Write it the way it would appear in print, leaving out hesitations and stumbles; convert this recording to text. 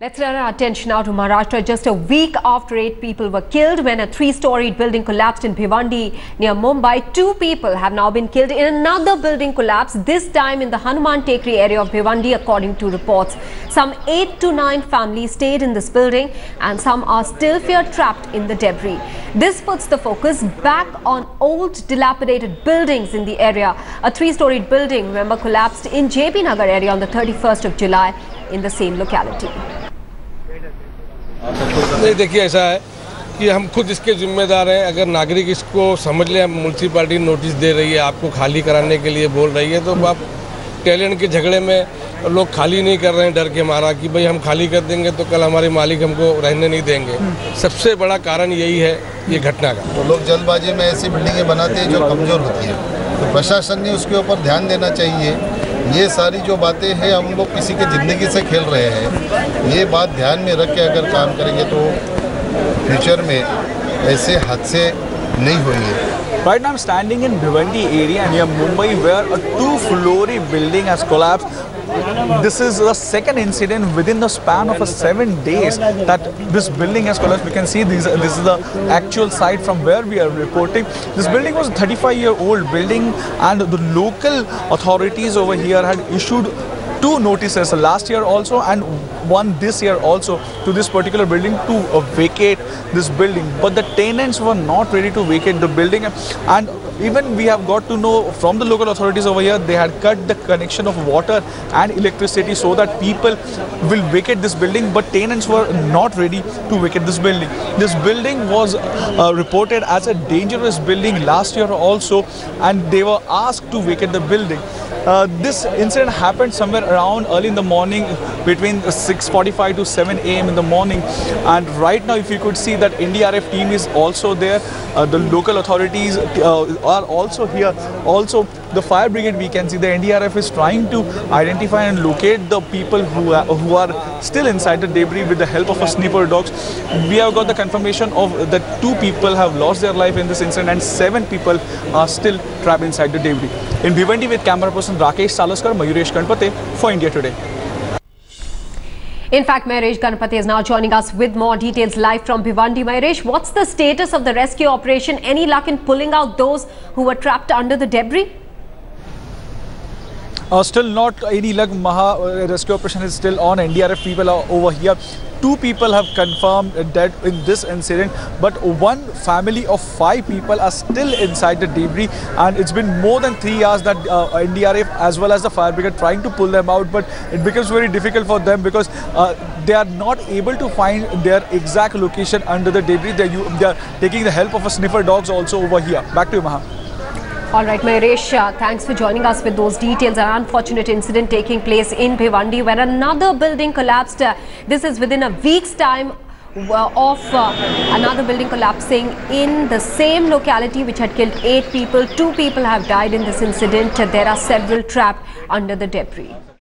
Let's turn our attention now to Maharashtra. Just a week after 8 people were killed when a 3-storied building collapsed in Bhiwandi near Mumbai, 2 people have now been killed in another building collapse, this time in the Hanuman Tekri area of Bhiwandi, according to reports. Some 8 to 9 families stayed in this building and some are still fear trapped in the debris. This puts the focus back on old dilapidated buildings in the area. A 3-storied building, remember, collapsed in JP Nagar area on the 31st of July in the same locality. नहीं, देखिए ऐसा है कि हम खुद इसके जिम्मेदार हैं। अगर नागरिक इसको समझ ले, म्यूनसिपालिटी नोटिस दे रही है, आपको खाली कराने के लिए बोल रही है, तो आप टैलेंट के झगड़े में लोग खाली नहीं कर रहे हैं डर के मारा कि भाई हम खाली कर देंगे तो कल हमारे मालिक हमको रहने नहीं देंगे। सबसे बड़ा कारण यही है ये घटना का। तो लोग जल्दबाजी में ऐसी बिल्डिंगें बनाते हैं जो कमज़ोर होती है, तो प्रशासन ने उसके ऊपर ध्यान देना चाहिए। ये सारी जो बातें हैं, हम लोग किसी की ज़िंदगी से खेल रहे हैं। ये बात ध्यान में रख के अगर काम करेंगे तो फ्यूचर में ऐसे हादसे नहीं होंगे। Right now I'm standing in Bhiwandi area near Mumbai where a 2-story building has collapsed. This is the second incident within the span of 7 days that this building has collapsed. We can see this is the actual site from where we are reporting. This building was a 35-year-old building and the local authorities over here had issued 2 notices last year also and one this year also to this particular building to vacate this building, but the tenants were not ready to vacate the building, and even we have got to know from the local authorities over here they had cut the connection of water and electricity so that people will vacate this building, but tenants were not ready to vacate this building. This building was reported as a dangerous building last year also and they were asked to vacate the building. This incident happened somewhere around early in the morning between 6:45 to 7 a.m. in the morning, and right now if you could see that NDRF team is also there, the local authorities are also here, also the fire brigade. We can see the NDRF is trying to identify and locate the people who are still inside the debris with the help of a sniffer dogs. We have got the confirmation of that 2 people have lost their life in this incident and 7 people are still trapped inside the debris. In Bhiwandi with camera person Rakesh Salaskar, Mayuresh Ganpate for India Today. In fact, Mayuresh Ganpate is now joining us with more details live from Bhiwandi. Mayuresh, what's the status of the rescue operation? Any luck in pulling out those who were trapped under the debris? Still not any luck. Rescue operation is still on. NDRF people are over here. 2 people have confirmed dead in this incident, but one family of 5 people are still inside the debris, and it's been more than 3 hours that NDRF as well as the fire brigade trying to pull them out, but it becomes very difficult for them because they are not able to find their exact location under the debris. They are taking the help of a sniffer dogs also over here. Back to you, Maha. All right, Mayuresh, thanks for joining us with those details. An unfortunate incident taking place in Bhiwandi where another building collapsed. This is within a week's time of another building collapsing in the same locality which had killed 8 people. 2 people have died in this incident. There are several trapped under the debris.